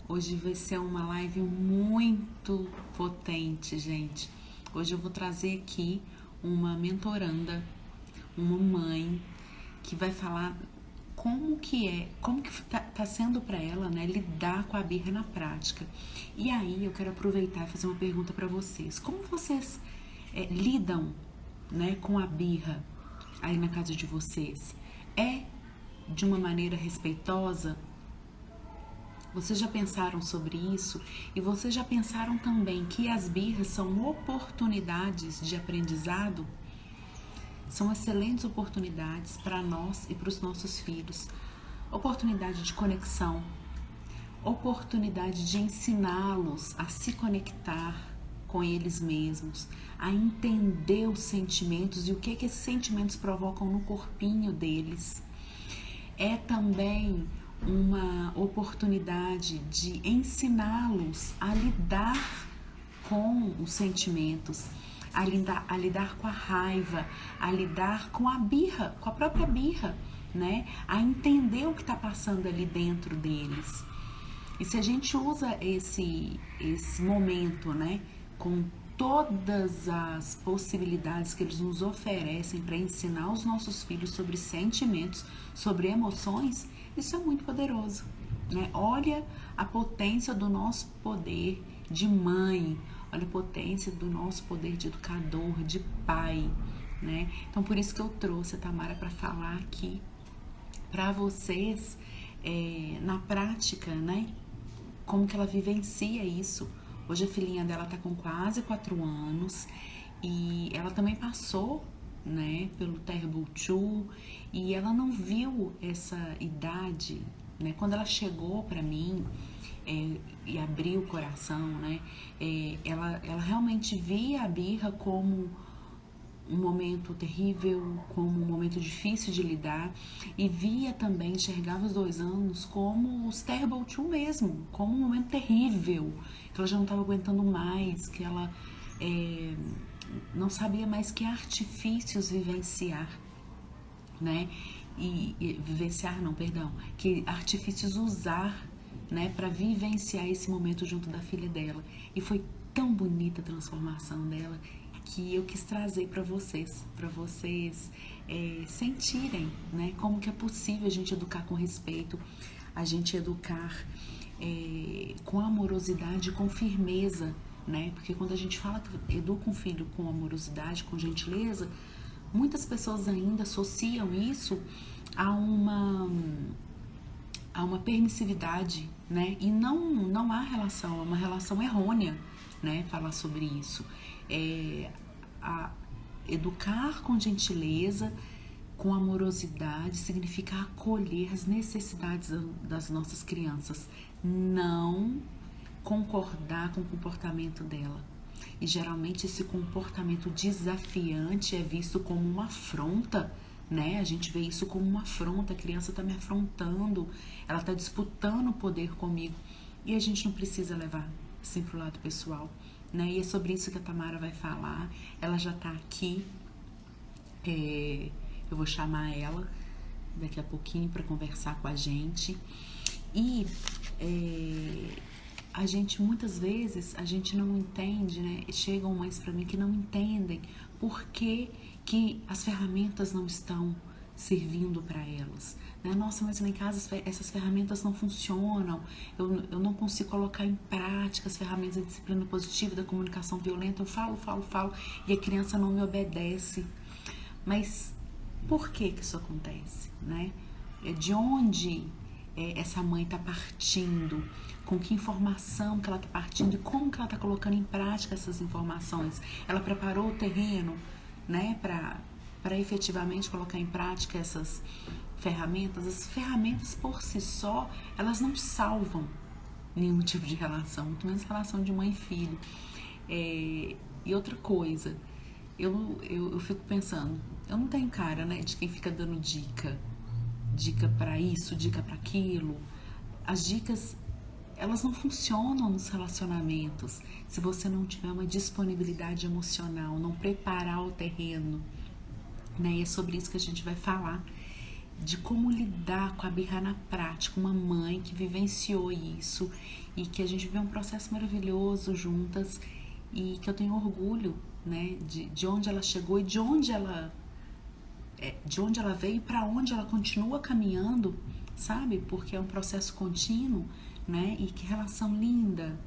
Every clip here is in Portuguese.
Hoje vai ser uma live muito potente, gente. Hoje eu vou trazer aqui uma mentoranda, uma mãe que vai falar como que tá sendo para ela, né, lidar com a birra na prática. E aí eu quero aproveitar e fazer uma pergunta para vocês. Como vocês lidam, né, com a birra aí na casa de vocês? É de uma maneira respeitosa? Vocês já pensaram sobre isso? E vocês já pensaram também que as birras são oportunidades de aprendizado? São excelentes oportunidades para nós e para os nossos filhos. Oportunidade de conexão, oportunidade de ensiná-los a se conectar com eles mesmos, a entender os sentimentos e o que esses sentimentos provocam no corpinho deles. É também uma oportunidade de ensiná-los a lidar com os sentimentos, a lidar com a raiva, a lidar com a birra, com a própria birra, né? A entender o que está passando ali dentro deles. E se a gente usa esse momento, né, com todas as possibilidades que eles nos oferecem para ensinar os nossos filhos sobre sentimentos, sobre emoções, isso é muito poderoso, né? Olha a potência do nosso poder de mãe, olha a potência do nosso poder de educador, de pai, né? Então por isso que eu trouxe a Tamara para falar aqui para vocês, na prática, né? Como que ela vivencia isso. Hoje a filhinha dela tá com quase 4 anos e ela também passou, né, pelo Terrible 2 e ela não viu essa idade, né, quando ela chegou pra mim e abriu o coração, né, ela realmente via a birra como um momento terrível, como um momento difícil de lidar, e via também, enxergava os 2 anos como os Terrible 2 mesmo, como um momento terrível, que ela já não estava aguentando mais, que ela não sabia mais que artifícios vivenciar, né? Vivenciar não, perdão, que artifícios usar, né, para vivenciar esse momento junto da filha dela. E foi tão bonita a transformação dela que eu quis trazer para vocês sentirem, né, como que é possível a gente educar com respeito, a gente educar com amorosidade, com firmeza, né? Porque quando a gente fala que educa um filho com amorosidade, com gentileza, muitas pessoas ainda associam isso a uma permissividade, né? E não há relação, é uma relação errônea, né? Falar sobre isso. Educar com gentileza, com amorosidade, significa acolher as necessidades das nossas crianças, não concordar com o comportamento dela. E geralmente esse comportamento desafiante é visto como uma afronta, né? A gente vê isso como uma afronta, a criança está me afrontando, ela está disputando o poder comigo. E a gente não precisa levar assim pro lado pessoal, né? E é sobre isso que a Tamara vai falar. Ela já está aqui, eu vou chamar ela daqui a pouquinho para conversar com a gente. E a gente, muitas vezes, a gente não entende, né? Chegam mães para mim que não entendem por que as ferramentas não estão servindo para elas, né? Nossa, mas lá em casa essas ferramentas não funcionam, eu não consigo colocar em prática as ferramentas da disciplina positiva, da comunicação violenta, eu falo, e a criança não me obedece. Mas por que isso acontece, né? De onde essa mãe está partindo, com que informação que ela está partindo e como que ela está colocando em prática essas informações. Ela preparou o terreno, né, para efetivamente colocar em prática essas ferramentas. As ferramentas por si só, elas não salvam nenhum tipo de relação, muito menos relação de mãe e filho. E outra coisa, eu fico pensando, eu não tenho cara, né, de quem fica dando dica para isso, dica para aquilo. As dicas, elas não funcionam nos relacionamentos se você não tiver uma disponibilidade emocional, não preparar o terreno, né? E é sobre isso que a gente vai falar. de como lidar com a birra na prática, uma mãe que vivenciou isso e que a gente vê um processo maravilhoso juntas e que eu tenho orgulho, né, de onde ela chegou e de onde ela veio e para onde ela continua caminhando, sabe? Porque é um processo contínuo, né? E que relação linda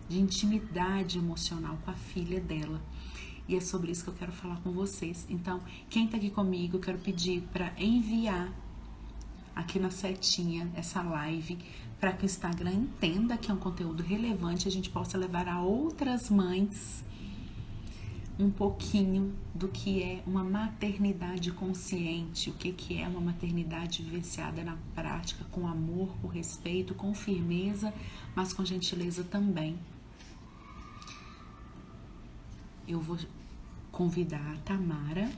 de intimidade emocional com a filha dela. E é sobre isso que eu quero falar com vocês. Então, quem tá aqui comigo, eu quero pedir para enviar aqui na setinha essa live para que o Instagram entenda que é um conteúdo relevante e a gente possa levar a outras mães um pouquinho do que é uma maternidade consciente, o que é uma maternidade vivenciada na prática, com amor, com respeito, com firmeza, mas com gentileza também. Eu vou convidar a Tamara.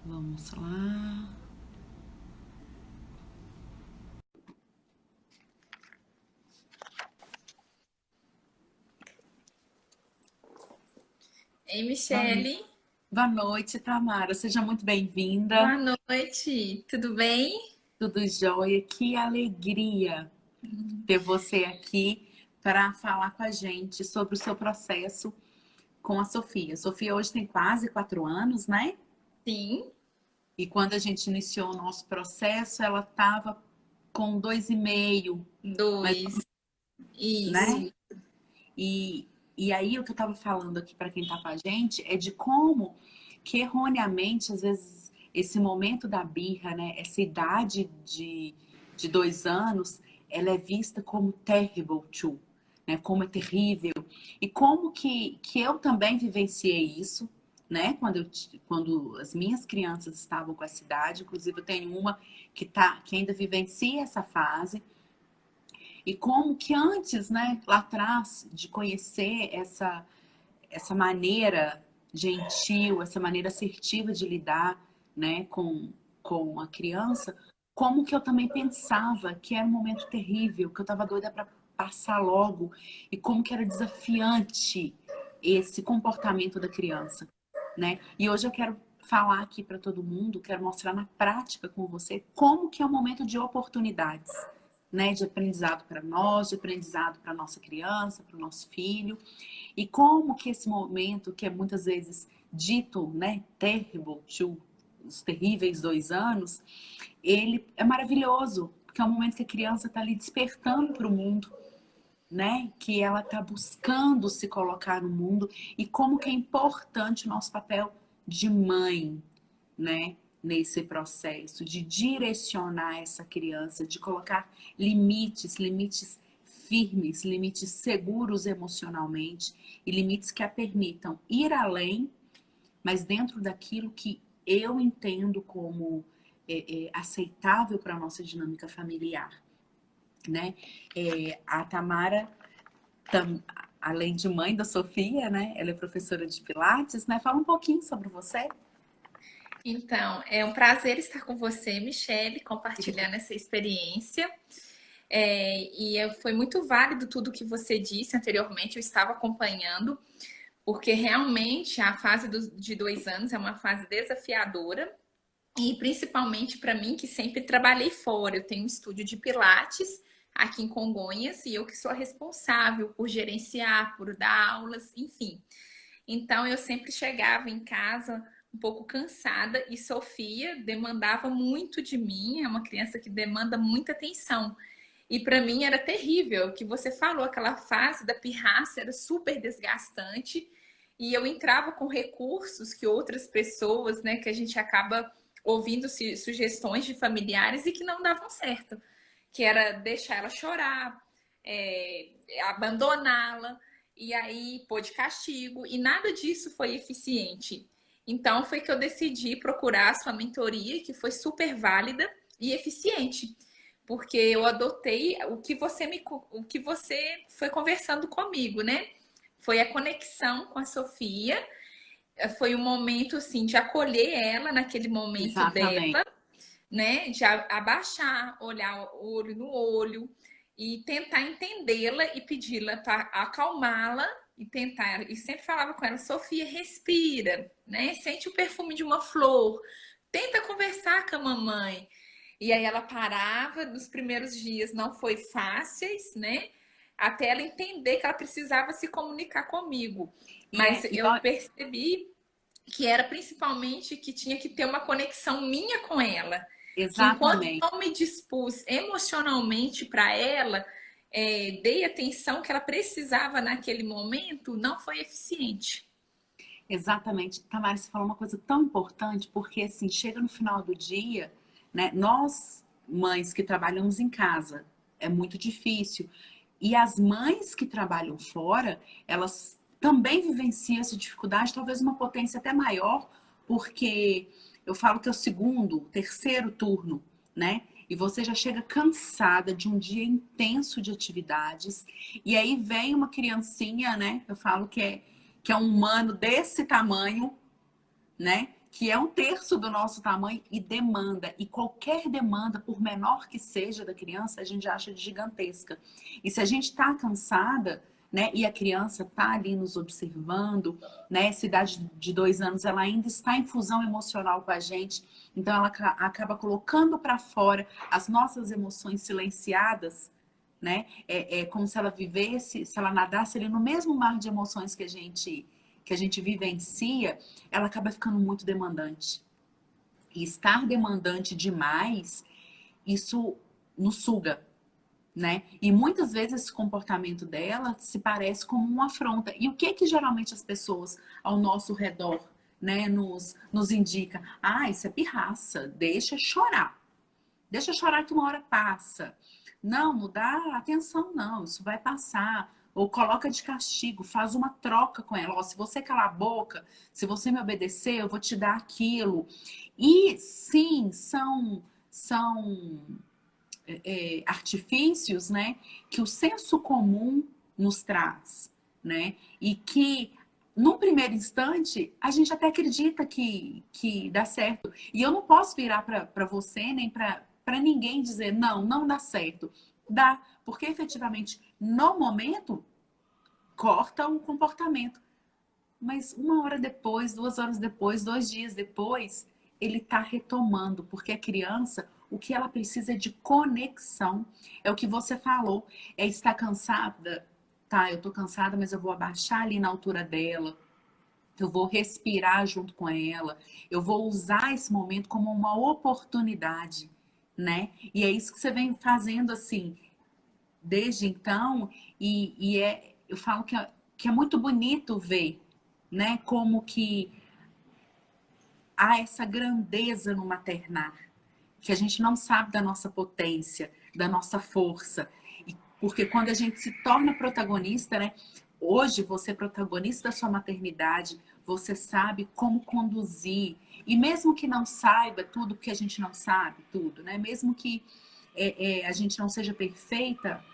Vamos lá. Ei, Michele. Boa noite, Tamara. Seja muito bem-vinda. Boa noite. Tudo bem? Tudo jóia. Que alegria ter você aqui para falar com a gente sobre o seu processo com a Sofia. Sofia hoje tem quase 4 anos, né? Sim. E quando a gente iniciou o nosso processo, ela estava com 2,5, mas, Dois. Isso. né? E aí o que eu estava falando aqui para quem está com a gente é de como que erroneamente, às vezes, esse momento da birra, né? Essa idade de 2 anos, ela é vista como terrible too, né? Como é terrível. E como que eu também vivenciei isso, né? Quando as minhas crianças estavam com essa idade, inclusive eu tenho uma que ainda vivencia essa fase. E como que antes, né, lá atrás, de conhecer essa maneira gentil, essa maneira assertiva de lidar, né, com a criança, como que eu também pensava que era um momento terrível, que eu estava doida para passar logo, e como que era desafiante esse comportamento da criança, né? E hoje eu quero falar aqui para todo mundo, quero mostrar na prática com você como que é um momento de oportunidades, né, de aprendizado para nós, de aprendizado para nossa criança, para o nosso filho, e como que esse momento, que é muitas vezes dito, né, terrible to, os terríveis 2 anos, ele é maravilhoso, porque é um momento que a criança está ali despertando para o mundo, né, que ela está buscando se colocar no mundo, e como que é importante o nosso papel de mãe, né, nesse processo de direcionar essa criança, de colocar limites firmes, limites seguros emocionalmente e limites que a permitam ir além, mas dentro daquilo que eu entendo como aceitável para a nossa dinâmica familiar, né? A Tamara, além de mãe da Sofia, né? Ela é professora de Pilates, né? Fala um pouquinho sobre você. Então, é um prazer estar com você, Michele, compartilhando essa experiência. Foi muito válido tudo que você disse anteriormente, eu estava acompanhando, porque realmente a fase de 2 anos é uma fase desafiadora, e principalmente para mim, que sempre trabalhei fora. Eu tenho um estúdio de Pilates aqui em Congonhas e eu que sou a responsável por gerenciar, por dar aulas, enfim. Então eu sempre chegava em casa um pouco cansada e Sofia demandava muito de mim, é uma criança que demanda muita atenção. E para mim era terrível, o que você falou, aquela fase da pirraça era super desgastante e eu entrava com recursos que outras pessoas, né, que a gente acaba ouvindo sugestões de familiares e que não davam certo, que era deixar ela chorar, abandoná-la, e aí pôr de castigo, e nada disso foi eficiente. Então foi que eu decidi procurar a sua mentoria, que foi super válida e eficiente, porque eu adotei o que você foi conversando comigo, né? Foi a conexão com a Sofia, foi um momento assim de acolher ela naquele momento Exatamente. dela, né? De abaixar, olhar o olho no olho e tentar entendê-la e pedi-la para acalmá-la e tentar. E sempre falava com ela, Sofia, respira, né? Sente o perfume de uma flor, tenta conversar com a mamãe. E aí ela parava, nos primeiros dias não foi fáceis, né? Até ela entender que ela precisava se comunicar comigo. E Mas é, e eu ó, percebi que era principalmente que tinha que ter uma conexão minha com ela. Que enquanto exatamente. não me dispus emocionalmente para ela, dei a atenção que ela precisava naquele momento, não foi eficiente. Exatamente. Tamara, você falou uma coisa tão importante, porque assim, chega no final do dia, né? Nós, mães que trabalhamos em casa, é muito difícil. E as mães que trabalham fora, elas também vivenciam essa dificuldade, talvez uma potência até maior, porque eu falo que é o segundo, terceiro turno, né? E você já chega cansada de um dia intenso de atividades, e aí vem uma criancinha, né? Eu falo que é um humano desse tamanho, né? Que é um terço do nosso tamanho e demanda. E qualquer demanda, por menor que seja da criança, a gente acha de gigantesca. E se a gente está cansada, né? E a criança está ali nos observando, né? Essa idade de 2 anos, ela ainda está em fusão emocional com a gente. Então, ela acaba colocando para fora as nossas emoções silenciadas, né? É como se ela vivesse, se ela nadasse ali no mesmo mar de emoções que a gente vivencia, ela acaba ficando muito demandante. E estar demandante demais, isso nos suga, né? E muitas vezes esse comportamento dela se parece como uma afronta. E o que que geralmente as pessoas ao nosso redor, né, nos indica? Ah, isso é pirraça, deixa chorar. Deixa chorar que uma hora passa. Não, não dá atenção, não. Isso vai passar. Ou coloca de castigo, faz uma troca com ela. Ó, se você calar a boca, se você me obedecer, eu vou te dar aquilo. E sim, são artifícios, né, que o senso comum nos traz, né, e que num primeiro instante a gente até acredita que dá certo. E eu não posso virar para você nem para ninguém dizer não, não dá certo. Dá, porque efetivamente no momento corta o comportamento. Mas 1 hora depois, 2 horas depois, 2 dias depois, ele está retomando, porque a criança, o que ela precisa é de conexão. É o que você falou, é estar cansada. Tá, eu tô cansada, mas eu vou abaixar ali na altura dela. Eu vou respirar junto com ela. Eu vou usar esse momento como uma oportunidade, né? E é isso que você vem fazendo assim, desde então, eu falo que é muito bonito ver, né, como que há essa grandeza no maternar, que a gente não sabe da nossa potência, da nossa força, porque quando a gente se torna protagonista, né, hoje você é protagonista da sua maternidade, você sabe como conduzir, e mesmo que não saiba tudo, porque a gente não sabe tudo, né, mesmo que a gente não seja perfeita,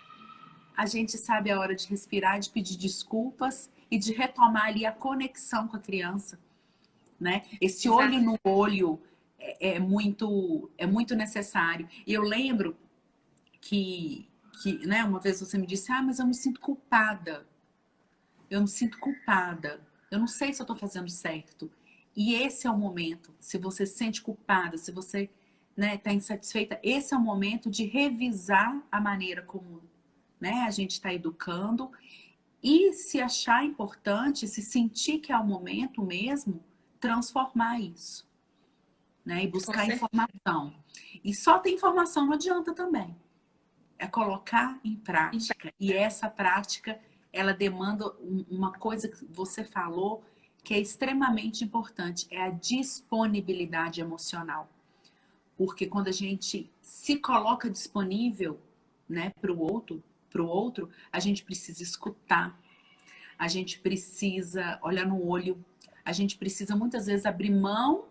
a gente sabe a hora de respirar, de pedir desculpas e de retomar ali a conexão com a criança, né? Esse olho Exato. no olho é muito necessário. E eu lembro né, uma vez você me disse, ah, mas eu me sinto culpada. Eu me sinto culpada. Eu não sei se eu estou fazendo certo. E esse é o momento. Se você se sente culpada, se você, né, está insatisfeita, esse é o momento de revisar a maneira como, né, a gente está educando e se achar importante, se sentir que é o momento mesmo, transformar isso, né, e Com buscar certeza. informação. E só ter informação não adianta também. É colocar em prática. E essa prática, ela demanda uma coisa que você falou que é extremamente importante, é a disponibilidade emocional. Porque quando a gente se coloca disponível, né, para o outro, a gente precisa escutar, a gente precisa olhar no olho, a gente precisa muitas vezes abrir mão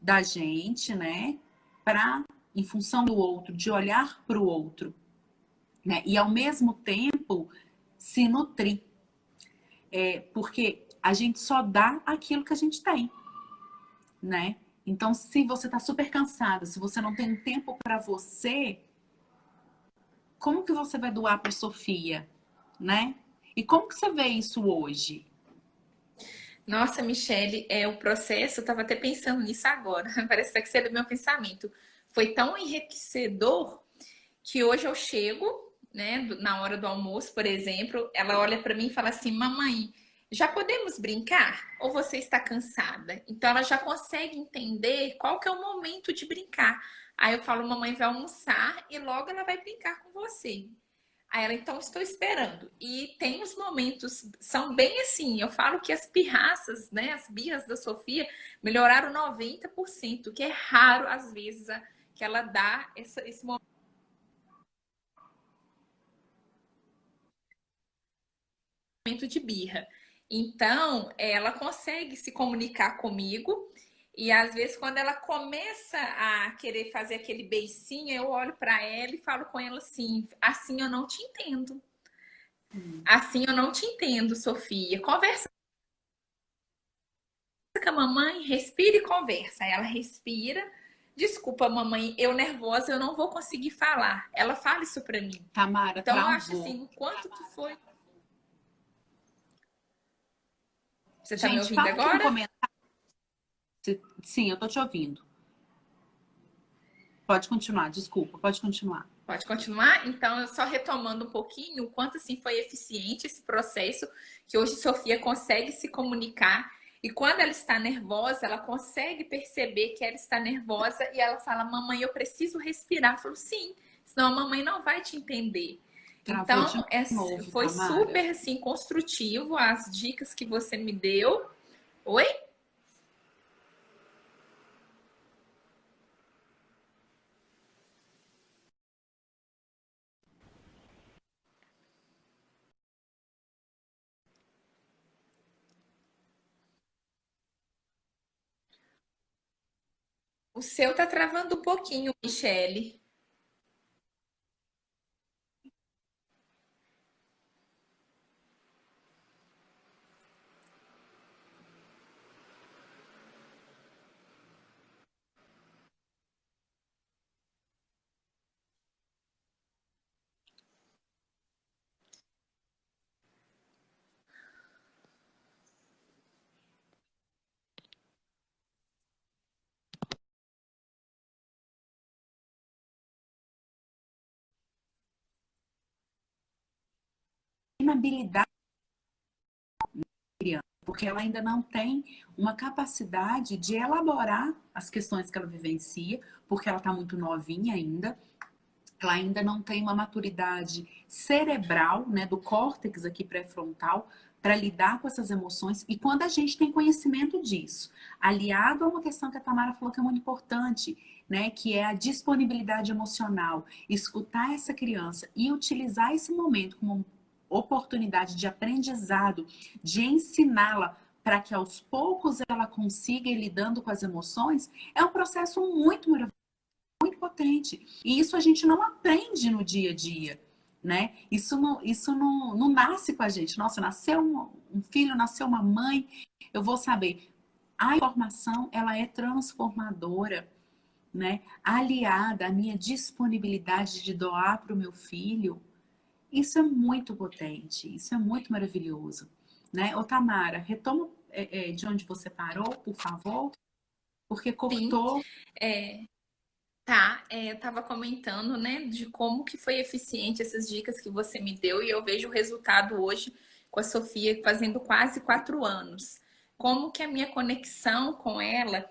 da gente, né, para em função do outro, de olhar para o outro, né, e ao mesmo tempo se nutrir, porque a gente só dá aquilo que a gente tem, né? Então, se você está super cansada, se você não tem tempo para você, como que você vai doar para Sofia, né? E como que você vê isso hoje? Nossa, Michele, o processo, eu estava até pensando nisso agora, parece até que você é do meu pensamento. Foi tão enriquecedor que hoje eu chego, né, na hora do almoço, por exemplo, ela olha para mim e fala assim: mamãe, já podemos brincar? Ou você está cansada? Então ela já consegue entender qual que é o momento de brincar. Aí eu falo: mamãe vai almoçar e logo ela vai brincar com você. Aí ela, então estou esperando. E tem os momentos, são bem assim, eu falo que as pirraças, né, as birras da Sofia melhoraram 90%, que é raro às vezes que ela dá esse momento de birra. Então, ela consegue se comunicar comigo e às vezes quando ela começa a querer fazer aquele beicinho, eu olho para ela e falo com ela assim: assim eu não te entendo. Assim eu não te entendo, Sofia. Conversa com a mamãe, respira e conversa. Aí ela respira. Desculpa, mamãe, eu nervosa, eu não vou conseguir falar. Ela fala isso para mim. Tamara, Então eu acho travou. assim, o quanto que foi. Você tá me Gente, ouvindo fala aqui no agora? comentário. Sim, eu tô te ouvindo. Pode continuar, desculpa, pode continuar. Pode continuar? Então, só retomando um pouquinho, o quanto assim foi eficiente esse processo, que hoje Sofia consegue se comunicar e quando ela está nervosa, ela consegue perceber que ela está nervosa e ela fala: mamãe, eu preciso respirar. Eu falo: sim, senão a mamãe não vai te entender. Travou de Então, novo, foi Tamara. super assim construtivo as dicas que você me deu. Oi? O seu tá travando um pouquinho, Michele. Inabilidade criança, porque ela ainda não tem uma capacidade de elaborar as questões que ela vivencia, porque ela está muito novinha ainda. Ela ainda não tem uma maturidade cerebral, né, do córtex aqui pré-frontal, para lidar com essas emoções. E quando a gente tem conhecimento disso, aliado a uma questão que a Tamara falou que é muito importante, né, que é a disponibilidade emocional, escutar essa criança e utilizar esse momento como uma oportunidade de aprendizado, de ensiná-la para que aos poucos ela consiga ir lidando com as emoções, é um processo muito maravilhoso, muito potente. E isso a gente não aprende no dia a dia, né? Isso não nasce com a gente. Nossa, nasceu um filho, nasceu uma mãe, eu vou saber. A informação, ela é transformadora, né? Aliada à minha disponibilidade de doar para o meu filho, isso é muito potente, isso é muito maravilhoso, né? Ô Tamara, retoma de onde você parou, por favor, porque Sim. cortou. Tá, eu estava comentando, né, de como que foi eficiente essas dicas que você me deu e eu vejo o resultado hoje com a Sofia fazendo quase 4 anos. Como que a minha conexão com ela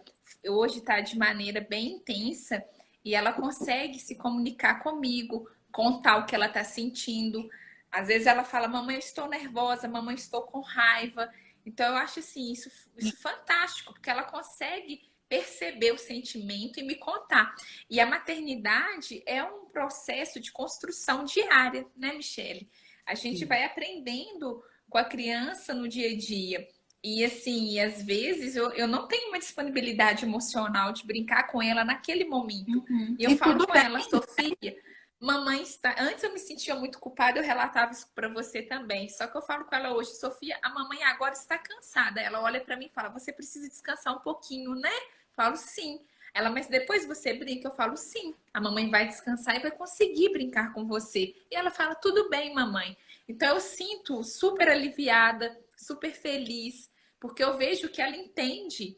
hoje está de maneira bem intensa e ela consegue se comunicar comigo, contar o que ela está sentindo. Às vezes ela fala: mamãe, eu estou nervosa, mamãe, eu estou com raiva. Então eu acho assim, isso fantástico, porque ela consegue perceber o sentimento e me contar. E a maternidade é um processo de construção diária, né, Michele? A gente Sim. vai aprendendo com a criança no dia a dia. E assim, às vezes eu não tenho uma disponibilidade emocional de brincar com ela naquele momento. Uhum. E eu E falo tudo com bem. ela: Sofia, mamãe está. Antes eu me sentia muito culpada, eu relatava isso para você também. Só que eu falo com ela hoje: Sofia, a mamãe agora está cansada. Ela olha para mim e fala: você precisa descansar um pouquinho, né? Falo: sim. Ela, mas depois você brinca? Eu falo, sim. A mamãe vai descansar e vai conseguir brincar com você. E ela fala, tudo bem, mamãe. Então eu sinto super aliviada, super feliz, porque eu vejo que ela entende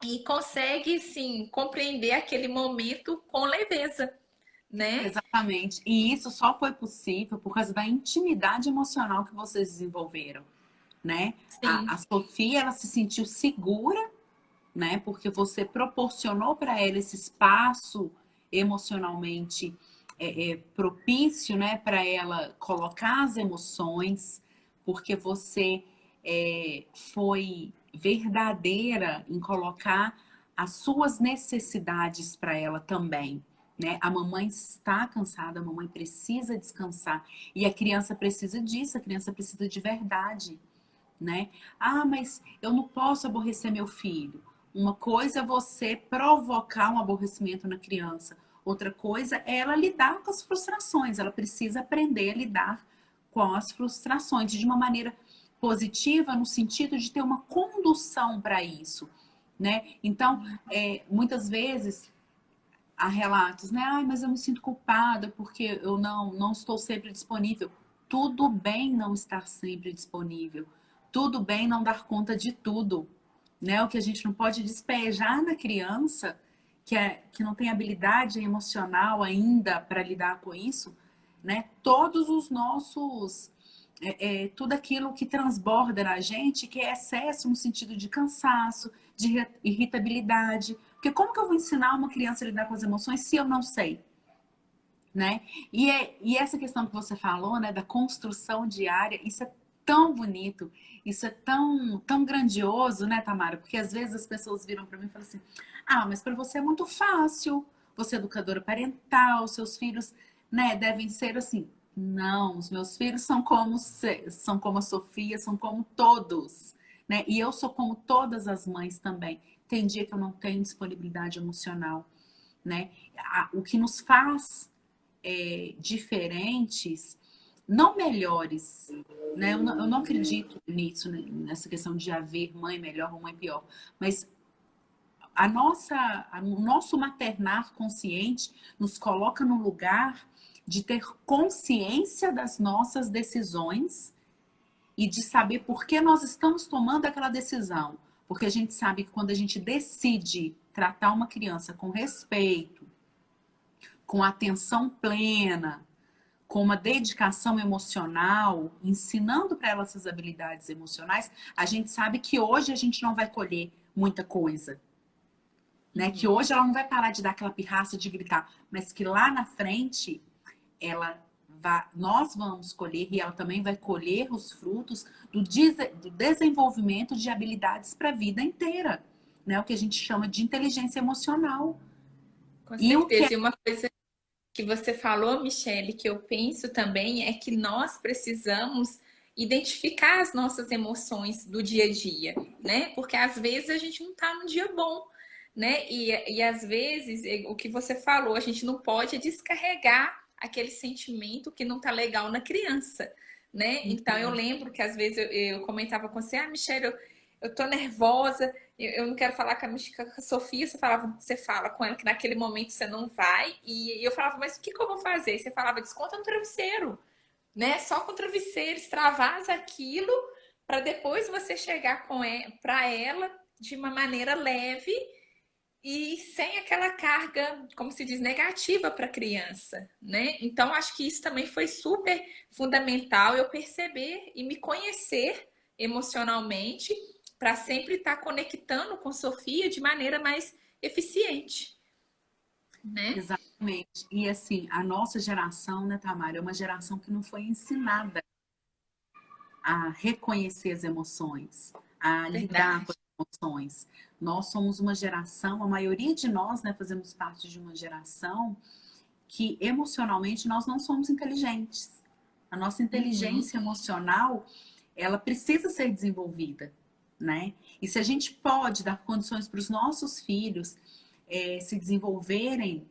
e consegue, sim, compreender aquele momento com leveza, né? Exatamente. E isso só foi possível por causa da intimidade emocional que vocês desenvolveram, né? A Sim. Sofia, ela se sentiu segura, né? Porque você proporcionou para ela esse espaço emocionalmente propício, né? Para ela colocar as emoções, porque você foi verdadeira em colocar as suas necessidades para ela também. Né? A mamãe está cansada, a mamãe precisa descansar. E a criança precisa disso, a criança precisa de verdade. Né? Ah, mas eu não posso aborrecer meu filho. Uma coisa é você provocar um aborrecimento na criança. Outra coisa é ela lidar com as frustrações. Ela precisa aprender a lidar com as frustrações de uma maneira positiva, no sentido de ter uma condução para isso. Né? Então, muitas vezes há relatos, né? Ai, mas eu me sinto culpada porque eu não estou sempre disponível. Tudo bem não estar sempre disponível. Tudo bem não dar conta de tudo. Né? O que a gente não pode despejar na criança, que não tem habilidade emocional ainda para lidar com isso, né? Todos os nossos tudo aquilo que transborda na gente, que é excesso no sentido de cansaço, de irritabilidade. Porque como que eu vou ensinar uma criança a lidar com as emoções se eu não sei? Né? E essa questão que você falou, né, da construção diária, isso é tão bonito, isso é tão grandioso, né, Tamara? Porque às vezes as pessoas viram para mim e falam assim: ah, mas para você é muito fácil, você é educadora parental, seus filhos, né, devem ser assim. Não, os meus filhos são como a Sofia, são como todos, né? E eu sou como todas as mães também. Tem dia que eu não tenho disponibilidade emocional, né? O que nos faz diferentes, não melhores, né? Eu não acredito nisso, né? Nessa questão de haver mãe melhor ou mãe pior, mas o nosso maternar consciente nos coloca no lugar de ter consciência das nossas decisões e de saber por que nós estamos tomando aquela decisão. Porque a gente sabe que quando a gente decide tratar uma criança com respeito, com atenção plena, com uma dedicação emocional, ensinando para ela essas habilidades emocionais, a gente sabe que hoje a gente não vai colher muita coisa. Né? Que hoje ela não vai parar de dar aquela pirraça de gritar, mas que lá na frente nós vamos colher e ela também vai colher os frutos do desenvolvimento de habilidades para a vida inteira, né? O que a gente chama de inteligência emocional. Com E o que é certeza. E uma coisa que você falou, Michele, que eu penso também é que nós precisamos identificar as nossas emoções do dia a dia, né? Porque às vezes a gente não tá num dia bom, né? E às vezes o que você falou, a gente não pode descarregar aquele sentimento que não tá legal na criança, né? Então eu lembro que às vezes eu comentava com você, ah, Michele, eu tô nervosa, eu não quero falar com a Sofia, você fala com ela que naquele momento você não vai, e eu falava, mas o que eu vou fazer? Você falava, desconta no travesseiro, né? Só com o travesseiro, extravasa aquilo, para depois você chegar para ela de uma maneira leve e sem aquela carga, como se diz, negativa para a criança, né? Então, acho que isso também foi super fundamental eu perceber e me conhecer emocionalmente para sempre estar conectando com Sofia de maneira mais eficiente, né? exatamente? E assim, a nossa geração, né, Tamara, é uma geração que não foi ensinada a reconhecer as emoções, a lidar com Verdade. as emoções. Nós somos uma geração, a maioria de nós, né, fazemos parte de uma geração que emocionalmente nós não somos inteligentes. A nossa Uhum. inteligência emocional, ela precisa ser desenvolvida, né? E se a gente pode dar condições para os nossos filhos se desenvolverem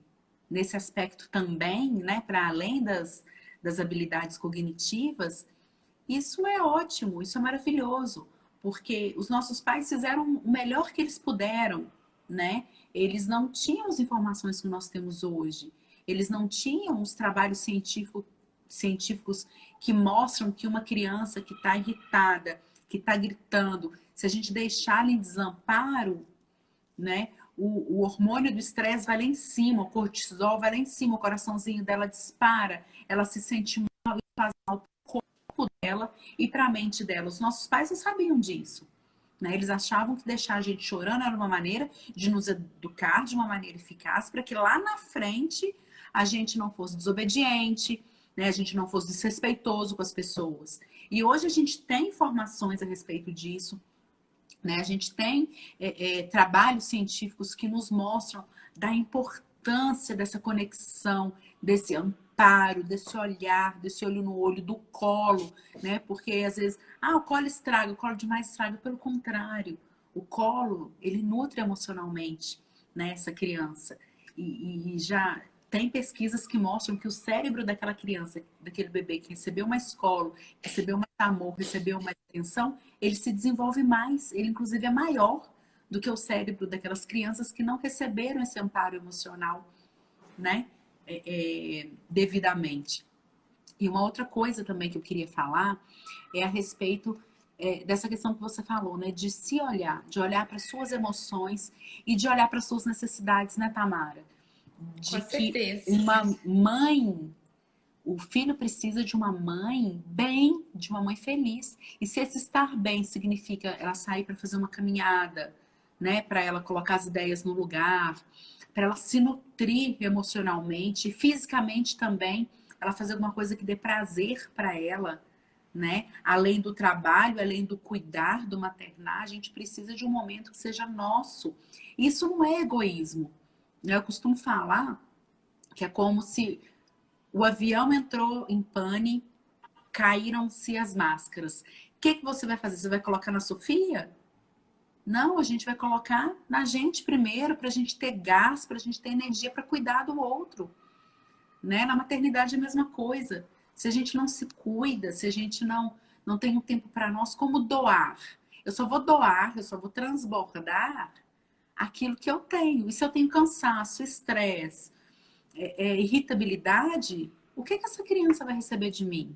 nesse aspecto também, né, para além das habilidades cognitivas, isso é ótimo, isso é maravilhoso, porque os nossos pais fizeram o melhor que eles puderam, né? eles não tinham as informações que nós temos hoje. Eles não tinham os trabalhos científicos que mostram que uma criança que está irritada, que está gritando, se a gente deixar ela em desamparo, né, o hormônio do estresse vai lá em cima, o cortisol vai lá em cima, o coraçãozinho dela dispara, ela se sente mal e faz mal para o corpo dela e para a mente dela. Os nossos pais não sabiam disso. Né? Eles achavam que deixar a gente chorando era uma maneira de nos educar de uma maneira eficaz para que lá na frente a gente não fosse desobediente, né? A gente não fosse desrespeitoso com as pessoas. E hoje a gente tem informações a respeito disso, né? A gente tem trabalhos científicos que nos mostram da importância dessa conexão, desse amparo, desse olhar, desse olho no olho, do colo, né? Porque às vezes, o colo estraga, o colo demais estraga. Pelo contrário, o colo, ele nutre emocionalmente, né, essa criança. E já tem pesquisas que mostram que o cérebro daquela criança, daquele bebê que recebeu mais colo, recebeu mais amor, recebeu mais atenção, ele se desenvolve mais, ele inclusive é maior do que o cérebro daquelas crianças que não receberam esse amparo emocional, né, devidamente. E uma outra coisa também que eu queria falar é a respeito dessa questão que você falou, né, de se olhar, de olhar para suas emoções e de olhar para suas necessidades, né, Tamara? Com De que certeza. uma mãe, o filho precisa de uma mãe bem, de uma mãe feliz. E se esse estar bem significa ela sair para fazer uma caminhada, né, para ela colocar as ideias no lugar, para ela se nutrir emocionalmente, fisicamente também, ela fazer alguma coisa que dê prazer para ela, né? Além do trabalho, além do cuidar, do maternar, a gente precisa de um momento que seja nosso. Isso não é egoísmo. Eu costumo falar que é como se o avião entrou em pane, caíram-se as máscaras. O que você vai fazer? Você vai colocar na Sofia? Não, a gente vai colocar na gente primeiro, para a gente ter gás, para a gente ter energia para cuidar do outro. Né? Na maternidade é a mesma coisa. Se a gente não se cuida, se a gente não tem um tempo para nós, como doar? Eu só vou doar, eu só vou transbordar aquilo que eu tenho. E se eu tenho cansaço, estresse, irritabilidade, o que essa criança vai receber de mim?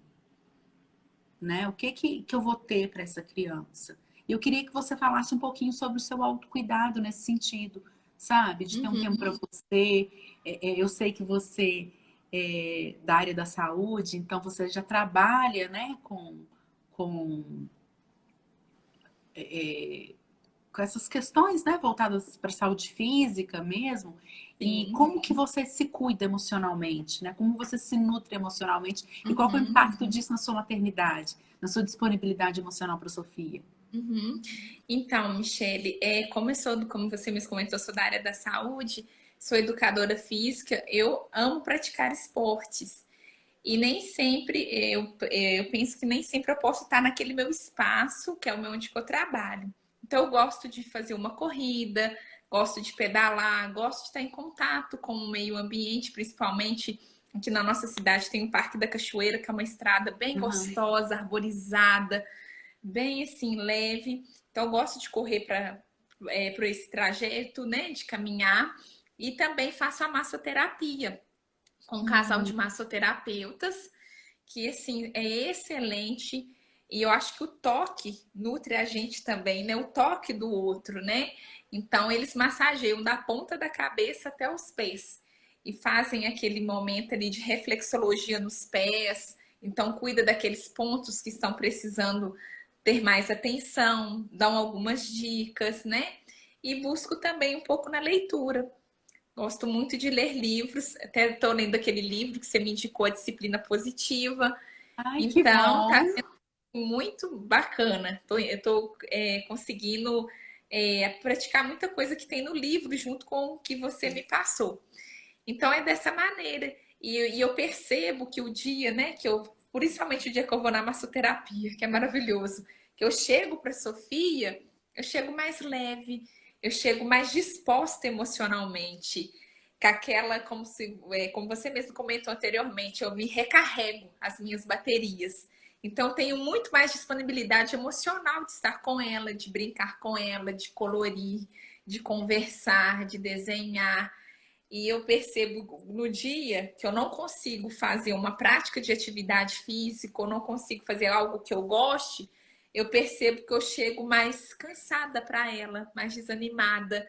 Né? O que eu vou ter para essa criança? Eu queria que você falasse um pouquinho sobre o seu autocuidado nesse sentido, sabe? De ter um tempo para você. Eu sei que você é da área da saúde, então você já trabalha, né, com, com essas questões, né, voltadas para a saúde física mesmo. E Sim. como que você se cuida emocionalmente, né? Como você se nutre emocionalmente e qual é o impacto disso na sua maternidade, na sua disponibilidade emocional para a Sofia? Então, Michele, como você me comentou, eu sou da área da saúde, sou educadora física, eu amo praticar esportes. E nem sempre, eu penso que nem sempre eu posso estar naquele meu espaço, que é o meu onde eu trabalho. Então, eu gosto de fazer uma corrida, gosto de pedalar, gosto de estar em contato com o meio ambiente, principalmente aqui na nossa cidade tem o Parque da Cachoeira, que é uma estrada bem gostosa, arborizada, bem assim, leve. Então, eu gosto de correr para esse trajeto, né, de caminhar. E também faço a massoterapia com um casal de massoterapeutas, que assim é excelente. E eu acho que o toque nutre a gente também, né? O toque do outro, né? Então eles massageiam da ponta da cabeça até os pés e fazem aquele momento ali de reflexologia nos pés. Então cuida daqueles pontos que estão precisando ter mais atenção, dão algumas dicas, né? E busco também um pouco na leitura. Gosto muito de ler livros, até estou lendo aquele livro que você me indicou, a Disciplina Positiva. Ai, que Então, bom! tá sendo muito bacana. Eu estou conseguindo praticar muita coisa que tem no livro junto com o que você me passou. Então, é dessa maneira. E eu percebo que o dia, né, principalmente o dia que eu vou na massoterapia, que é maravilhoso, que eu chego para Sofia, eu chego mais leve, eu chego mais disposta emocionalmente, com aquela, como você mesmo comentou anteriormente, eu me recarrego as minhas baterias. Então, eu tenho muito mais disponibilidade emocional de estar com ela, de brincar com ela, de colorir, de conversar, de desenhar. E eu percebo no dia que eu não consigo fazer uma prática de atividade física, ou não consigo fazer algo que eu goste, eu percebo que eu chego mais cansada para ela, mais desanimada.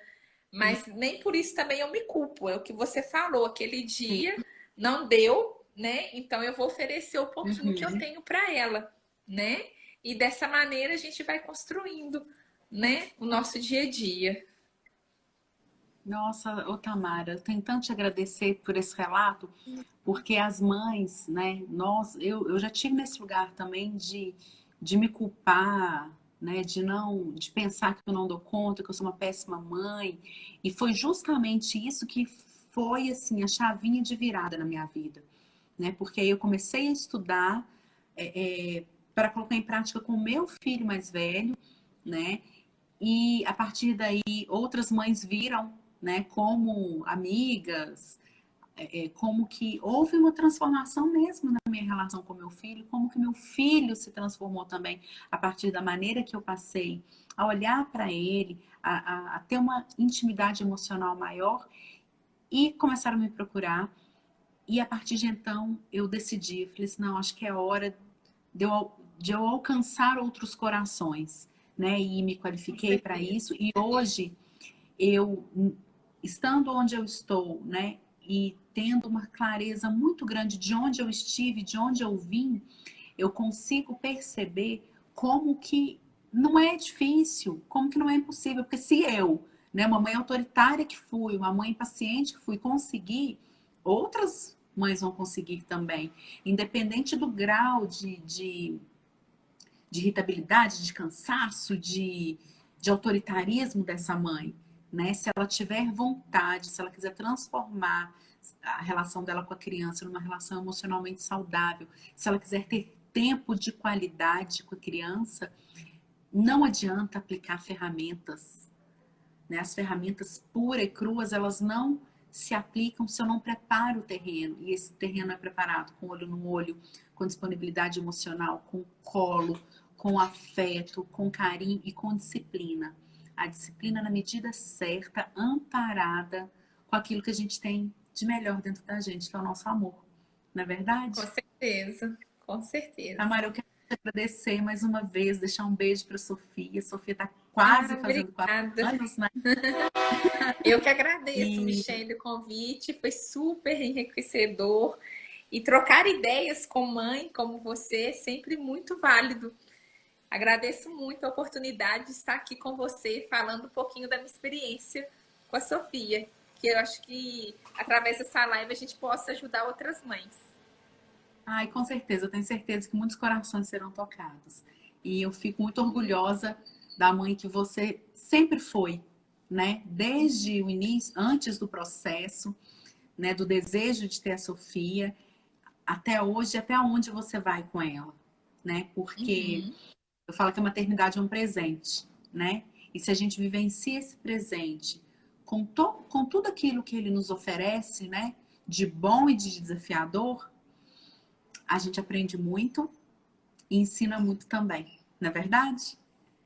Mas nem por isso também eu me culpo. É o que você falou, aquele Sim. dia não deu, né? Então eu vou oferecer o pouquinho que eu Uhum. tenho para ela, né? E dessa maneira a gente vai construindo, né, o nosso dia a dia. Nossa, ô Tamara, eu tenho tanto te agradecer por esse relato, porque as mães, né, eu já tive nesse lugar também de me culpar, né, de pensar que eu não dou conta, que eu sou uma péssima mãe, e foi justamente isso que foi, assim, a chavinha de virada na minha vida, né, porque aí eu comecei a estudar para colocar em prática com o meu filho mais velho, né, e a partir daí outras mães viram, né, como amigas, como que houve uma transformação mesmo na minha relação com meu filho, como que meu filho se transformou também a partir da maneira que eu passei a olhar para ele, a ter uma intimidade emocional maior e começaram a me procurar. E a partir de então eu decidi, eu falei assim, não, acho que é hora de eu alcançar outros corações, né? E me Com qualifiquei para certeza. isso. E hoje eu, estando onde eu estou, né? E tendo uma clareza muito grande de onde eu estive, de onde eu vim, eu consigo perceber como que não é difícil, como que não é impossível, porque se eu, né, uma mãe autoritária que fui, uma mãe paciente que fui, conseguir, outras mães vão conseguir também, independente do grau de irritabilidade, de cansaço, de autoritarismo dessa mãe, né? Se ela tiver vontade, se ela quiser transformar a relação dela com a criança numa relação emocionalmente saudável, se ela quiser ter tempo de qualidade com a criança, não adianta aplicar ferramentas, né? As ferramentas puras e cruas, elas não se aplicam se eu não preparo o terreno. E esse terreno é preparado com olho no olho, com disponibilidade emocional, com colo, com afeto, com carinho e com disciplina. A disciplina na medida certa, amparada com aquilo que a gente tem de melhor dentro da gente, que é o nosso amor. Não é Com verdade? certeza, com certeza. Tamara, eu quero te agradecer mais uma vez, deixar um beijo para a Sofia. A Sofia está Ah, quase fazendo 4 obrigada. anos, né? Eu que agradeço, E Michelle, o convite, foi super enriquecedor. E trocar ideias com mãe como você é sempre muito válido. Agradeço muito a oportunidade de estar aqui com você, falando um pouquinho da minha experiência com a Sofia, que eu acho que através dessa live a gente possa ajudar outras mães. ai, com certeza, eu tenho certeza que muitos corações serão tocados. E eu fico muito orgulhosa da mãe que você sempre foi, né? Desde o início, antes do processo, né? Do desejo de ter a Sofia, até hoje, até onde você vai com ela, né? Porque Uhum. eu falo que a maternidade é um presente, né? E se a gente vivencia esse presente com tudo aquilo que ele nos oferece, né? De bom e de desafiador, a gente aprende muito e ensina muito também, não é verdade?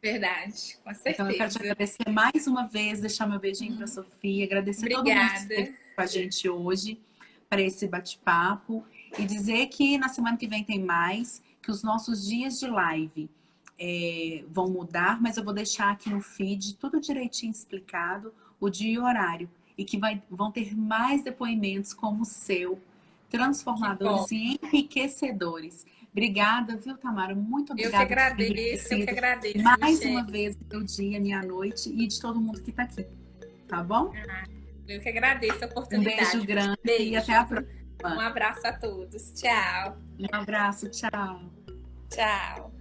Verdade, com Então eu quero te certeza. agradecer mais uma vez, deixar meu beijinho para a Sofia, agradecer todo mundo que Obrigada. esteve com a gente hoje para esse bate-papo e dizer que na semana que vem tem mais, que os nossos dias de live vão mudar, mas eu vou deixar aqui no feed tudo direitinho explicado, o dia e o horário, e que vão ter mais depoimentos como o seu, Que bom. transformadores e enriquecedores. Obrigada, viu, Tamara? Muito obrigada por ter Eu que enriquecido agradeço, mais Michelle. uma vez o meu dia, minha noite e de todo mundo que está aqui, tá bom? Eu que agradeço a Um beijo oportunidade. grande e até Beijo. a Um próxima. abraço a todos. Tchau. Um abraço, tchau. Tchau.